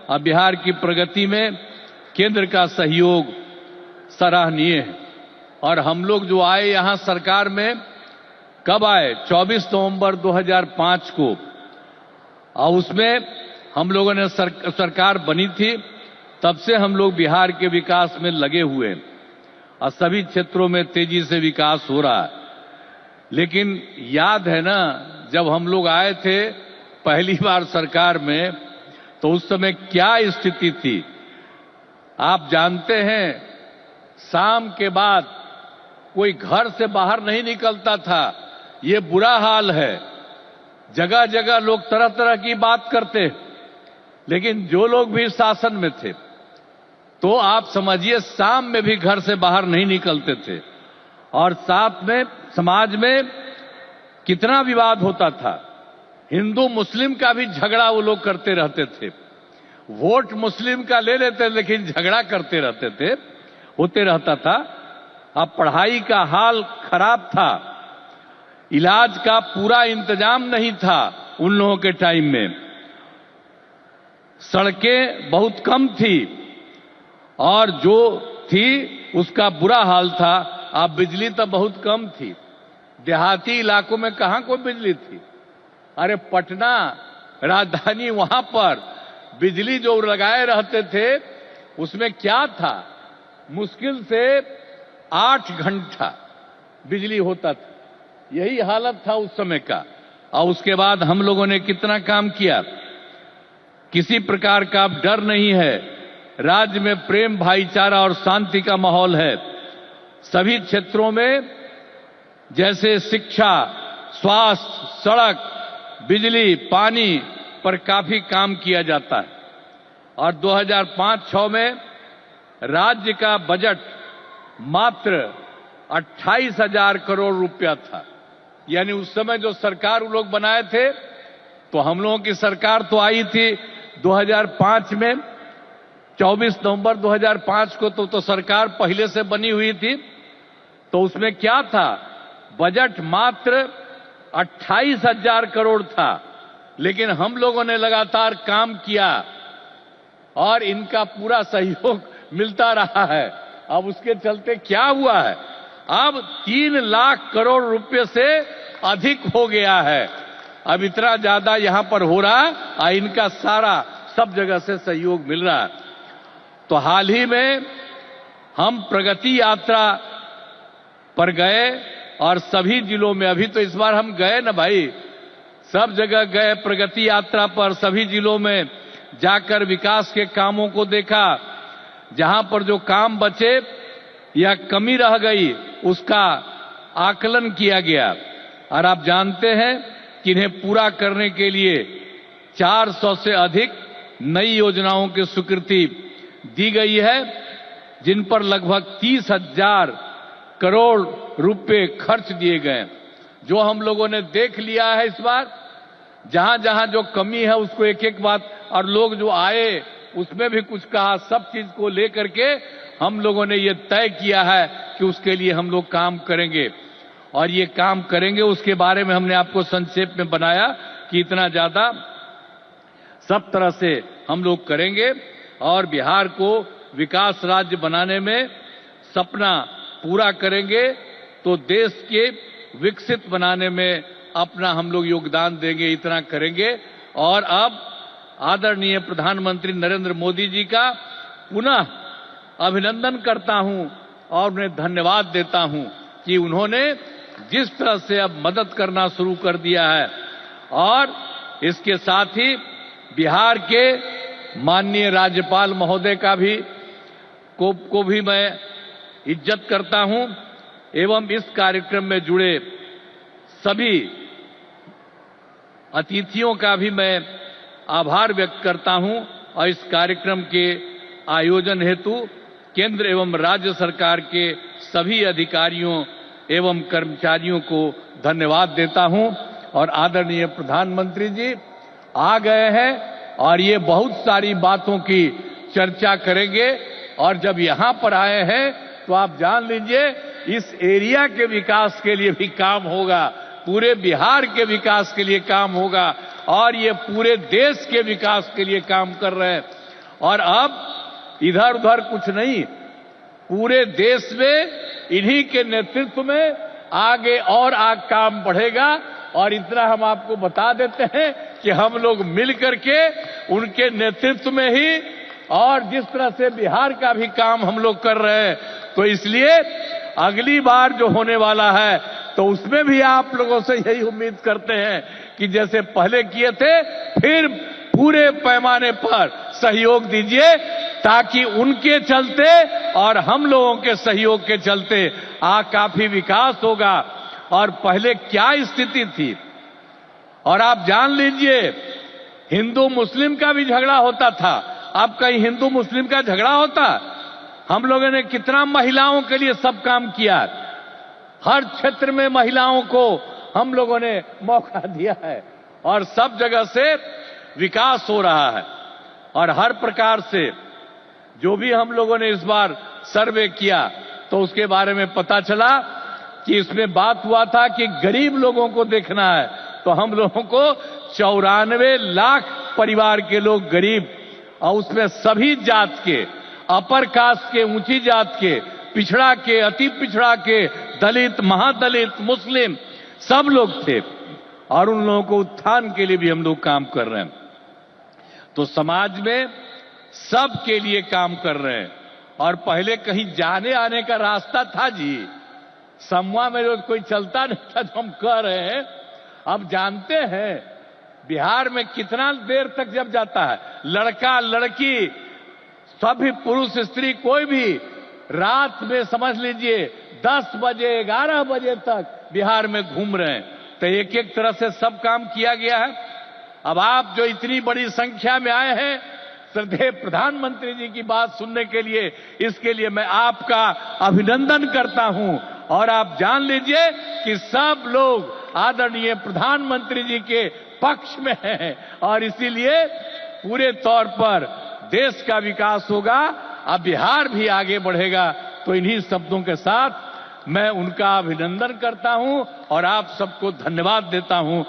और बिहार की प्रगति में केंद्र का सहयोग सराहनीय है। और हम लोग जो आए यहां सरकार में, कब आए? 24 नवंबर 2005 को, और उसमें हम लोगों ने सरकार बनी थी। तब से हम लोग बिहार के विकास में लगे हुए हैं और सभी क्षेत्रों में तेजी से विकास हो रहा है। लेकिन याद है ना, जब हम लोग आए थे पहली बार सरकार में, तो उस समय क्या स्थिति थी आप जानते हैं। शाम के बाद कोई घर से बाहर नहीं निकलता था, ये बुरा हाल है। जगह जगह लोग तरह तरह की बात करते, लेकिन जो लोग भी शासन में थे, तो आप समझिए शाम में भी घर से बाहर नहीं निकलते थे। और साथ में समाज में कितना विवाद होता था। हिंदू मुस्लिम का भी झगड़ा वो लोग करते रहते थे। वोट मुस्लिम का ले लेते, लेकिन झगड़ा करते रहते थे, होते रहता था। अब पढ़ाई का हाल खराब था, इलाज का पूरा इंतजाम नहीं था उन लोगों के टाइम में, सड़कें बहुत कम थी और जो थी उसका बुरा हाल था। अब बिजली तो बहुत कम थी, देहाती इलाकों में कहां कोई बिजली थी। अरे पटना राजधानी, वहां पर बिजली जो लगाए रहते थे उसमें क्या था, मुश्किल से 8 घंटा बिजली होता था। यही हालत था उस समय का। और उसके बाद हम लोगों ने कितना काम किया, किसी प्रकार का अब डर नहीं है। राज्य में प्रेम, भाईचारा और शांति का माहौल है। सभी क्षेत्रों में जैसे शिक्षा, स्वास्थ्य, सड़क, बिजली, पानी पर काफी काम किया जाता है। और 2005-06 में राज्य का बजट मात्र 28,000 करोड़ रुपया था। यानी उस समय जो सरकार वो लोग बनाए थे, तो हम लोगों की सरकार तो आई थी 2005 में, 24 नवंबर 2005 को तो सरकार पहले से बनी हुई थी। तो उसमें क्या था, बजट मात्र 28,000 करोड़ था। लेकिन हम लोगों ने लगातार काम किया और इनका पूरा सहयोग मिलता रहा है। अब उसके चलते क्या हुआ है, अब 3 लाख करोड़ रुपए से अधिक हो गया है। अब इतना ज्यादा यहां पर हो रहा है और इनका सारा सब जगह से सहयोग मिल रहा है। तो हाल ही में हम प्रगति यात्रा पर गए और सभी जिलों में, अभी तो इस बार हम गए ना भाई, सब जगह गए प्रगति यात्रा पर, सभी जिलों में जाकर विकास के कामों को देखा। जहां पर जो काम बचे या कमी रह गई उसका आकलन किया गया। और आप जानते हैं कि इन्हें पूरा करने के लिए 400 से अधिक नई योजनाओं की स्वीकृति दी गई है, जिन पर लगभग 30,000 करोड़ रुपए खर्च दिए गए। जो हम लोगों ने देख लिया है इस बार, जहां जहां जो कमी है उसको एक एक बात, और लोग जो आए उसमें भी कुछ कहा, सब चीज को लेकर के हम लोगों ने ये तय किया है कि उसके लिए हम लोग काम करेंगे। और ये काम करेंगे उसके बारे में हमने आपको संक्षेप में बनाया कि इतना ज्यादा सब तरह से हम लोग करेंगे और बिहार को विकास राज्य बनाने में सपना पूरा करेंगे, तो देश के विकसित बनाने में अपना हम लोग योगदान देंगे, इतना करेंगे। और अब आदरणीय प्रधानमंत्री नरेंद्र मोदी जी का पुनः अभिनंदन करता हूं और उन्हें धन्यवाद देता हूं कि उन्होंने जिस तरह से अब मदद करना शुरू कर दिया है। और इसके साथ ही बिहार के माननीय राज्यपाल महोदय का भी को भी मैं इज्जत करता हूं एवं इस कार्यक्रम में जुड़े सभी अतिथियों का भी मैं आभार व्यक्त करता हूं। और इस कार्यक्रम के आयोजन हेतु केंद्र एवं राज्य सरकार के सभी अधिकारियों एवं कर्मचारियों को धन्यवाद देता हूं। और आदरणीय प्रधानमंत्री जी आ गए हैं और ये बहुत सारी बातों की चर्चा करेंगे। और जब यहां पर आए हैं तो आप जान लीजिए इस एरिया के विकास के लिए भी काम होगा, पूरे बिहार के विकास के लिए काम होगा और ये पूरे देश के विकास के लिए काम कर रहे हैं। और अब इधर उधर कुछ नहीं, पूरे देश में इन्हीं के नेतृत्व में आगे और काम बढ़ेगा। और इतना हम आपको बता देते हैं कि हम लोग मिल करके उनके नेतृत्व में ही और जिस तरह से बिहार का भी काम हम लोग कर रहे हैं, तो इसलिए अगली बार जो होने वाला है तो उसमें भी आप लोगों से यही उम्मीद करते हैं कि जैसे पहले किए थे फिर पूरे पैमाने पर सहयोग दीजिए, ताकि उनके चलते और हम लोगों के सहयोग के चलते काफी विकास होगा। और पहले क्या स्थिति थी, और आप जान लीजिए हिंदू मुस्लिम का भी झगड़ा होता था, अब कहीं हिंदू मुस्लिम का झगड़ा होता। हम लोगों ने कितना महिलाओं के लिए सब काम किया, हर क्षेत्र में महिलाओं को हम लोगों ने मौका दिया है और सब जगह से विकास हो रहा है। और हर प्रकार से जो भी हम लोगों ने इस बार सर्वे किया तो उसके बारे में पता चला कि इसमें बात हुआ था कि गरीब लोगों को देखना है, तो हम लोगों को 94 लाख परिवार के लोग गरीब, और उसमें सभी जात के, अपर कास्ट के, ऊंची जात के, पिछड़ा के, अति पिछड़ा के, दलित, महादलित, मुस्लिम, सब लोग थे। और उन लोगों को उत्थान के लिए भी हम लोग काम कर रहे हैं। तो समाज में सब के लिए काम कर रहे हैं। और पहले कहीं जाने आने का रास्ता था जी, समूह में जो कोई चलता नहीं था, जो हम कह रहे हैं। अब जानते हैं बिहार में कितना देर तक जब जाता है, लड़का लड़की सभी पुरुष स्त्री कोई भी रात में समझ लीजिए 10 बजे 11 बजे तक बिहार में घूम रहे हैं। तो एक एक तरह से सब काम किया गया है। अब आप जो इतनी बड़ी संख्या में आए हैं श्रद्धेय प्रधानमंत्री जी की बात सुनने के लिए, इसके लिए मैं आपका अभिनंदन करता हूं। और आप जान लीजिए कि सब लोग आदरणीय प्रधानमंत्री जी के पक्ष में हैं और इसीलिए पूरे तौर पर देश का विकास होगा, अब बिहार भी आगे बढ़ेगा। तो इन्हीं शब्दों के साथ मैं उनका अभिनंदन करता हूं और आप सबको धन्यवाद देता हूं।